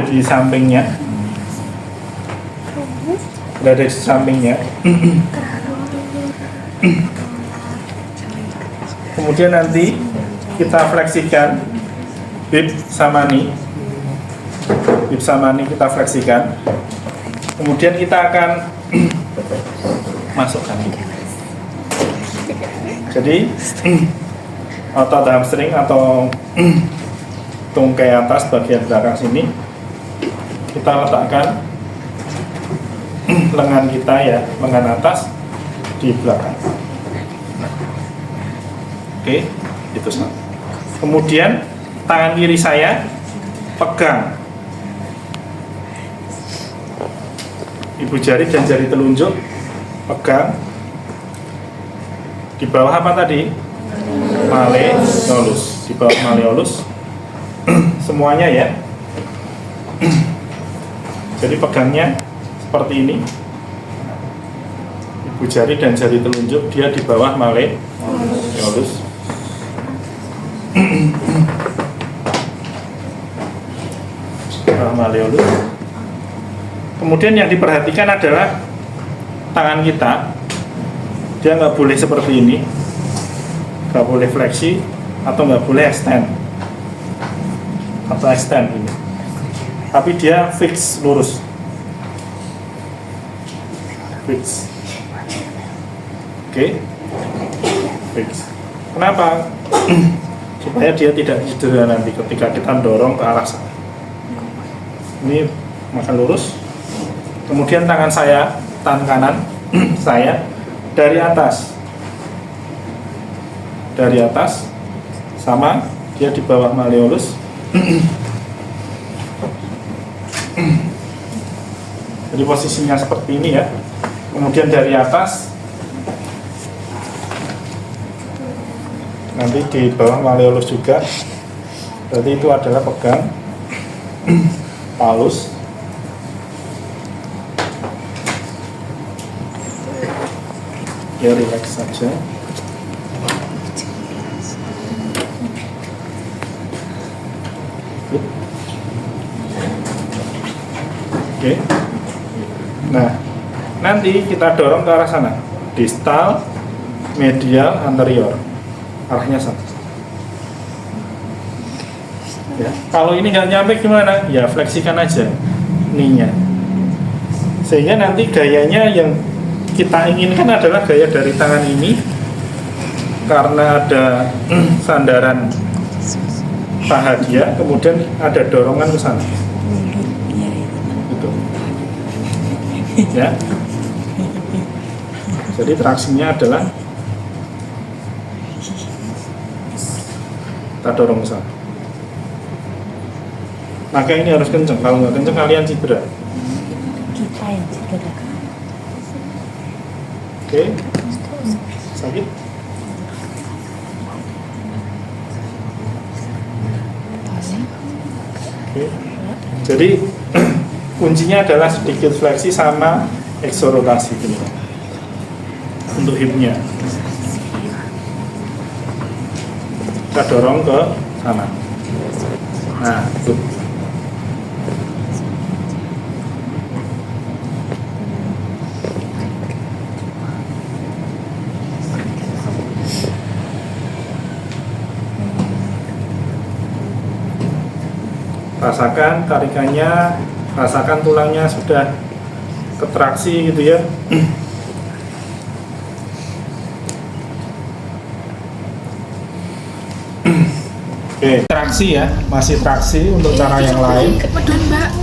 di sampingnya, berada di sampingnya. Kemudian nanti kita fleksikan bib sama ni kita fleksikan. Kemudian kita akan masukkan. Jadi otot hamstring atau tungkai atas bagian belakang sini kita letakkan lengan kita ya, lengan atas di belakang. Oke, itu sama. Kemudian tangan kiri saya pegang ibu jari dan jari telunjuk, pegang di bawah apa tadi? Malleolus, di bawah malleolus semuanya ya. Jadi pegangnya seperti ini, ibu jari dan jari telunjuk dia di bawah malleolus. Malleolus. Kemudian yang diperhatikan adalah tangan kita, dia nggak boleh seperti ini, nggak boleh fleksi atau nggak boleh extend atau extend ini, tapi dia fix lurus, fix. Oke, fix. Kenapa? Supaya dia tidak cedera nanti ketika kita dorong ke arah sana. Ini makan lurus. Kemudian tangan saya, tangan kanan saya dari atas sama dia di bawah malleolus. Jadi posisinya seperti ini ya. Kemudian dari atas nanti di bawah malleolus juga. Berarti itu adalah pegang palus. Ya, relax saja. Oke. Nah, nanti kita dorong ke arah sana. Distal, medial, anterior. Arahnya sama. Ya. Kalau ini nggak nyampe gimana? Ya fleksikan aja ininya. Sehingga nanti gayanya yang kita inginkan adalah gaya dari tangan ini, karena ada sandaran paha dia, kemudian ada dorongan ke sana. Gitu. Ya. Jadi traksinya adalah kita dorong ke sana. Maka ini harus kenceng, kalau nggak kenceng kalian cedera. Kita yang cedera. Oke, sakit? Oke. Jadi kuncinya adalah sedikit fleksi sama eksorotasi ini untuk hipnya. Kita dorong ke sana. Nah, itu. Rasakan tarikannya, rasakan tulangnya sudah ketraksi gitu ya. Oke, traksi ya, masih traksi. Untuk cara yang lain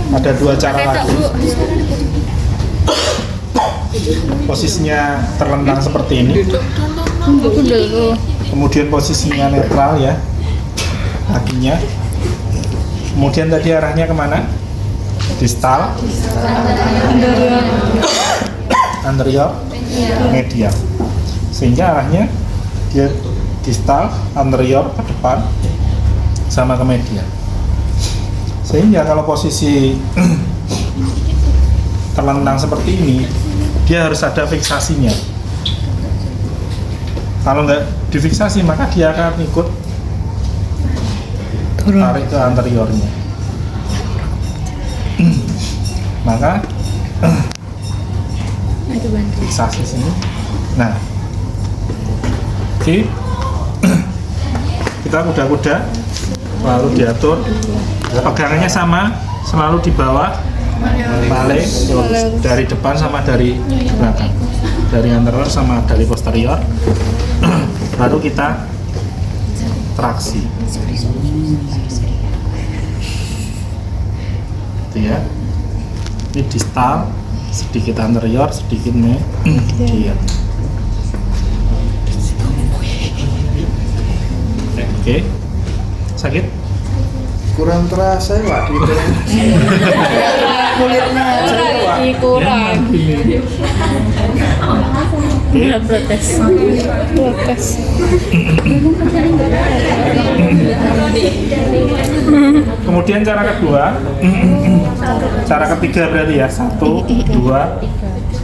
ada dua cara lagi. Posisinya terlentang seperti ini, kemudian posisinya netral ya, kakinya. Kemudian tadi arahnya kemana? Distal, anterior, medial. Sehingga arahnya dia distal, anterior ke depan, sama ke medial. Sehingga kalau posisi terlentang seperti ini, dia harus ada fiksasinya. Kalau nggak difiksasi, maka dia akan ikut tarik ke anteriornya. Maka Aduh, bantu. fiksasi sini. Nah, oke. Kita kuda-kuda, lalu diatur. Pegangannya sama, selalu di bawah, balik dari depan sama dari belakang, dari anterior sama dari posterior. Baru kita traksi. Itu ya. Ini distal, sedikit anterior, sedikit medial. Oke. Sakit? Kurang terasa ya Pak gitu. Kulitnya Kurang. Oke. Protes. Kemudian cara kedua, cara ketiga berarti ya, 1, 2,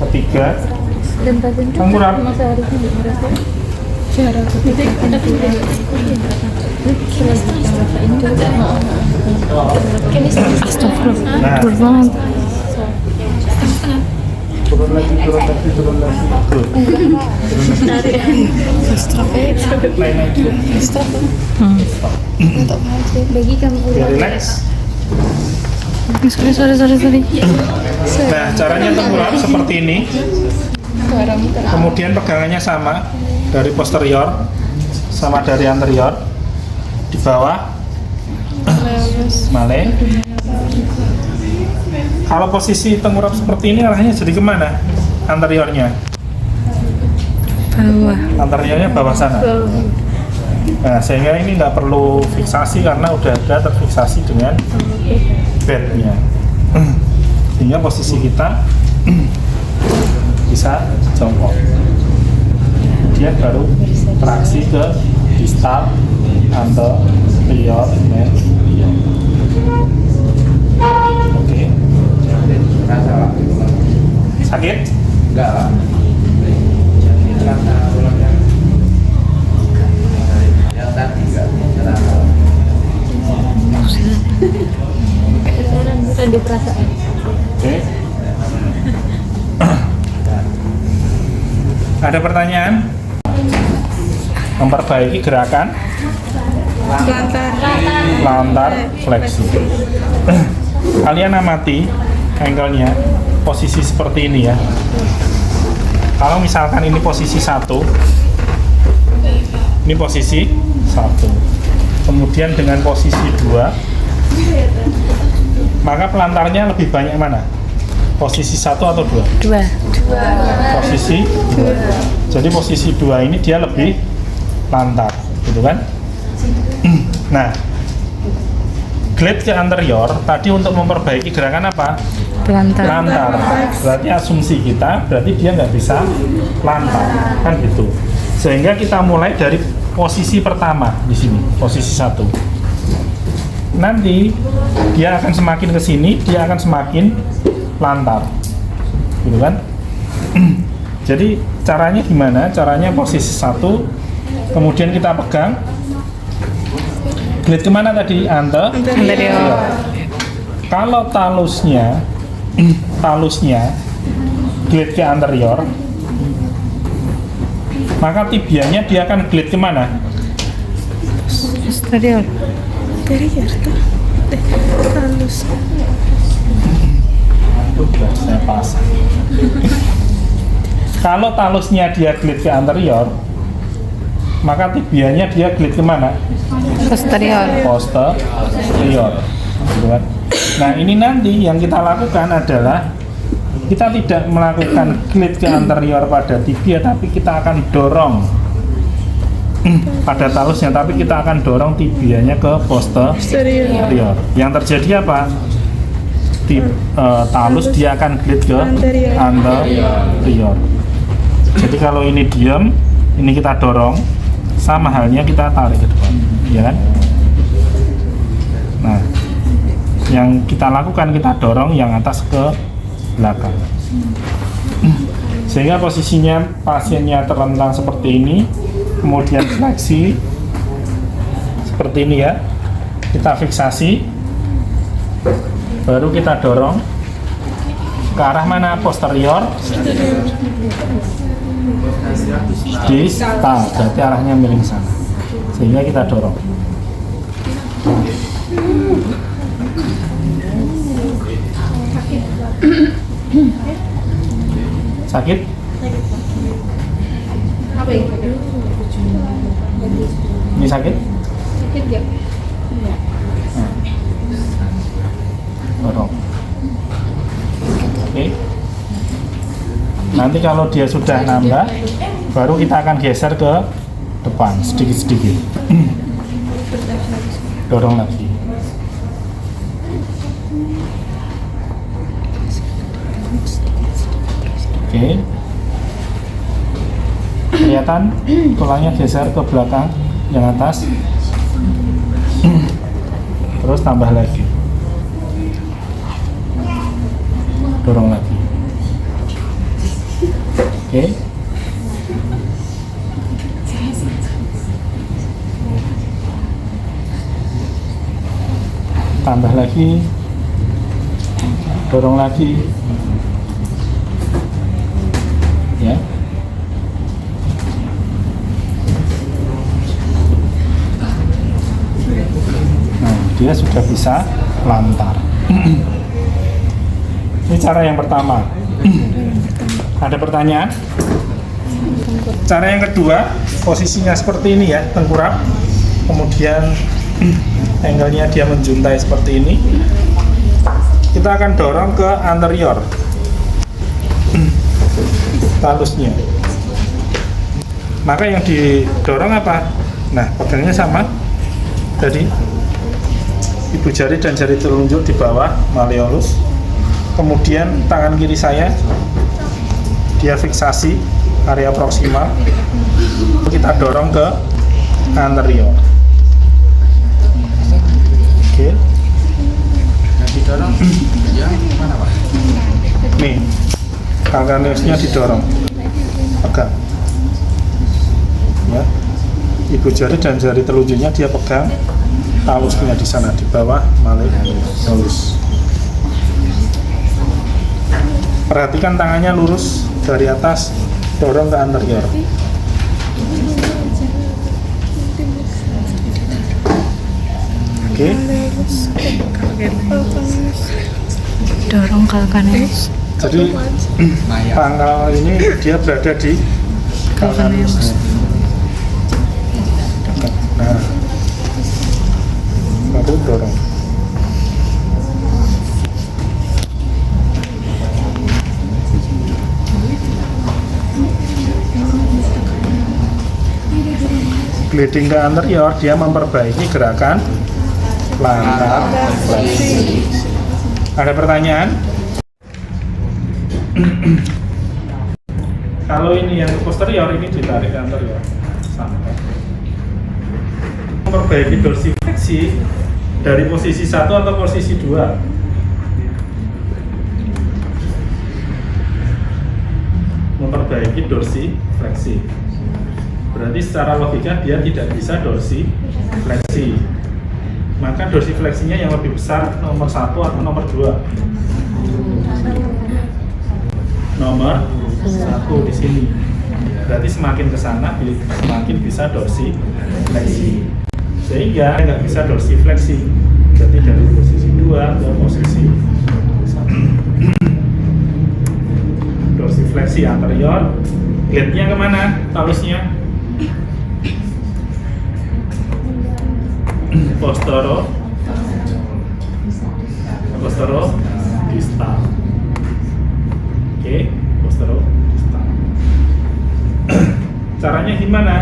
ketiga. Kamu kurang. Nah, turun lagi. Good. Lain lagi. Bagi kamu Biar relax. Sorry. Nah, caranya tengkurap seperti ini. Kemudian pegangannya sama dari posterior sama dari anterior. Di bawah male. Kalau posisi tengkurap seperti ini arahnya jadi kemana? Anteriornya? bawah. Anteriornya bawah sana. Nah, sehingga ini nggak perlu fiksasi karena udah ada terfiksasi dengan bednya. Sehingga posisi kita bisa jongkok. Kemudian baru traksi ke distal, anterior, medial. Oke. Sakit? enggak lah. Yang tadi enggak terasa. Ada perasaan. Oke. Ada pertanyaan? Memperbaiki gerakan lantar fleksi. Kalian amati angle-nya, posisi seperti ini ya. Kalau misalkan ini posisi 1, ini posisi 1, kemudian dengan posisi 2, maka pelantarnya lebih banyak mana? Posisi 1 atau 2? 2. Posisi 2. Jadi posisi 2 ini dia lebih lantar, gitu kan? Nah, glide ke anterior tadi untuk memperbaiki gerakan apa? Lantar. Berarti asumsi kita berarti dia nggak bisa lantar, kan gitu. Sehingga kita mulai dari posisi pertama di sini, posisi 1. Nanti dia akan semakin ke sini, dia akan semakin lantar, gitu kan? Jadi caranya gimana? Caranya posisi 1, kemudian kita pegang. Glide kemana tadi? Anterior. Kalau talusnya glide ke anterior, maka tibianya dia akan glide kemana? Posterior. Aduh, saya pasang. Kalau talusnya dia glide ke anterior, maka tibianya dia glide kemana? Posterior. Gitu kan? Nah, ini nanti yang kita lakukan adalah kita tidak melakukan glide ke anterior pada tibia, tapi kita akan dorong pada talusnya, tapi kita akan dorong tibianya ke posterior. Yang terjadi apa? Talus dia akan glide ke anterior. Jadi kalau ini diam, ini kita dorong, sama halnya kita tarik ke depan, ya kan? Nah, yang kita lakukan kita dorong yang atas ke belakang, sehingga posisinya pasiennya terlentang seperti ini, kemudian fleksi seperti ini ya, kita fiksasi, Baru kita dorong ke arah mana? Posterior distal, berarti arahnya miring sana, sehingga kita dorong. Sakit? Ini sakit? Sakit ya? Dorong. Oke. Nanti kalau dia sudah nambah, baru kita akan geser ke depan sedikit-sedikit. Dorong lagi. Oke. Kelihatan tulangnya geser ke belakang yang atas. Terus tambah lagi. Dorong lagi. Oke. Tambah lagi. Dorong lagi. Ya. Nah, dia sudah bisa lantar. Ini cara yang pertama. Ada pertanyaan? Cara yang kedua, posisinya seperti ini ya, tengkurap. Kemudian angle-nya dia menjuntai seperti ini. Kita akan dorong ke anterior. Talusnya. Maka yang didorong apa? Nah, pegangnya sama. Jadi ibu jari dan jari telunjuk di bawah malleolus. Kemudian tangan kiri saya dia fiksasi area proksimal. Kita dorong ke anterior. Oke. Yang didorong yang mana Pak? Nih, kalkaneusnya didorong. Pegang. Ya. Ibu jari dan jari telunjuknya dia pegang. Talusnya di sana di bawah malleolus. Perhatikan tangannya lurus dari atas, dorong ke anterior. Oke. Dorong kalkaneus. Jadi pangkal ini dia berada di kalkaneus. Nah, baru dorong. Gliding ke anterior, dia memperbaiki gerakan lantar fleksi. Ada pertanyaan? Kalau ini yang posterior, ini ditarik ke anterior. Sampai. Memperbaiki dorsifleksi dari posisi 1 atau posisi 2. Memperbaiki dorsifleksi. Berarti secara logika dia tidak bisa dorsifleksi. Maka dorsifleksinya yang lebih besar nomor 1 atau nomor 2? Nomor 1 di sini. Berarti semakin ke sana semakin bisa dorsifleksi. Sehingga nggak bisa dorsifleksi. Berarti dari posisi 2 ke posisi 1. Dorsifleksi anterior. Glide-nya kemana? Talusnya? Postero distal. Oke, postero distal. Caranya gimana?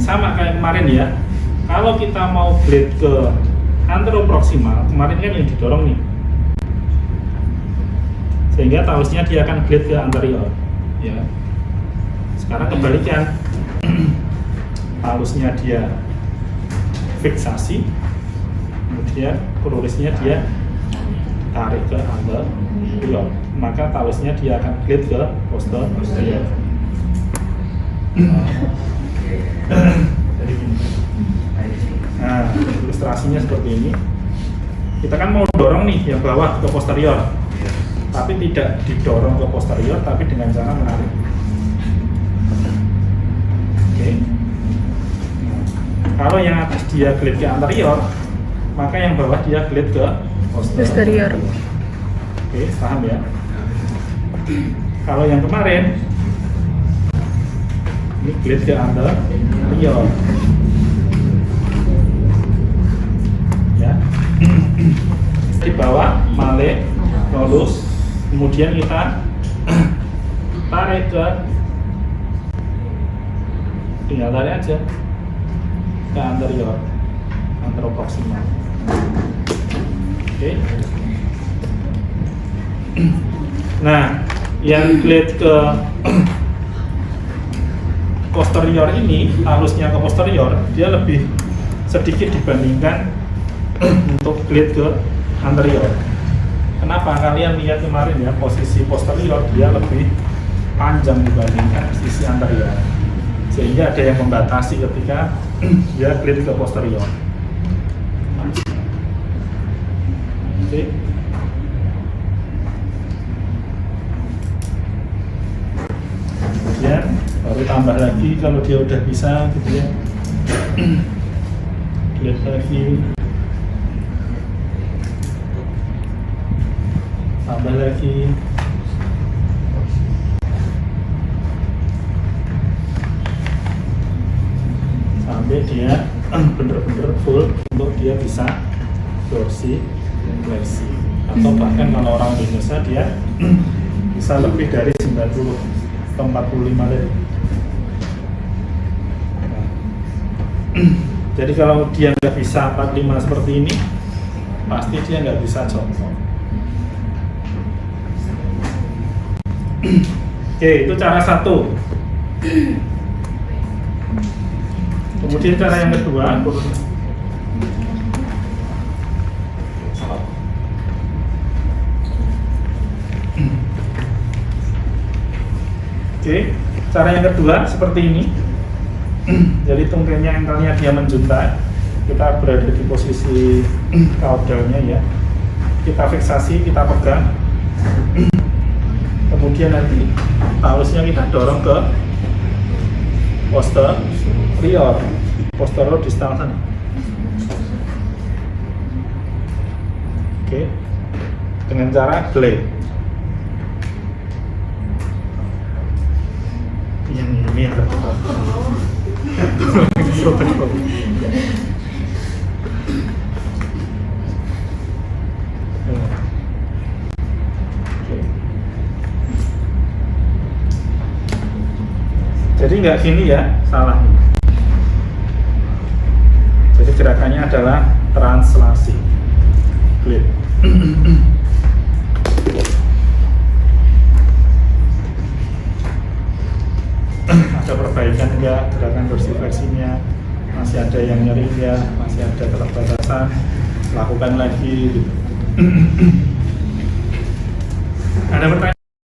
Sama kayak kemarin ya. Kalau kita mau glide ke anteroproksimal, kemarin kan yang didorong nih, sehingga talusnya dia akan glide ke anterior. Ya. Sekarang kebalikan, talusnya dia fiksasi, kemudian krurisnya dia tarik ke anterior, maka talusnya dia akan glide ke posterior. Jadi gini. Nah, ilustrasinya seperti ini. Kita kan mau dorong nih yang bawah ke posterior, tapi tidak didorong ke posterior, tapi dengan cara menarik. Oke. Nah, kalau yang atas dia glide ke anterior, maka yang bawah dia glide ke Posterior. Oke, paham ya? Kalau yang kemarin ini glide ke anterior, ya. Di bawah male nolus, kemudian kita tarik ke, tinggal tarik aja ke anterior, anteroproksimal. Oke. Nah, yang glide ke posterior ini, halusnya ke posterior, dia lebih sedikit dibandingkan untuk glide ke anterior. Kenapa? Kalian lihat kemarin ya, posisi posterior dia lebih panjang dibandingkan sisi anterior, sehingga ada yang membatasi ketika dia glide ke posterior. Oke. Kemudian baru tambah lagi kalau dia udah bisa gitu ya. Lihat lagi, tambah lagi, sampai dia bener-bener full untuk dia bisa dorsifleksi, atau bahkan kalau orang Indonesia dia bisa lebih dari 90 ke 45 detik. Nah, jadi kalau dia nggak bisa 45 seperti ini, pasti dia nggak bisa jongkok. Oke, itu cara satu. Kemudian cara yang kedua, oke, cara yang kedua seperti ini. Jadi tungkengnya, engkelnya dia menjuntai, kita berada di posisi caudalnya ya. Kita fiksasi, kita pegang. Kemudian nanti halusnya kita dorong ke posterior distal sana. Oke, dengan cara glide. Yang ini yang terdekat. Jadi nggak gini ya, salah. Jadi gerakannya adalah translasi, glide. Ada perbaikan enggak gerakan dorsifleksinya, masih ada yang nyeri enggak, masih ada keterbatasan, lakukan lagi gitu. Ada pertanyaan?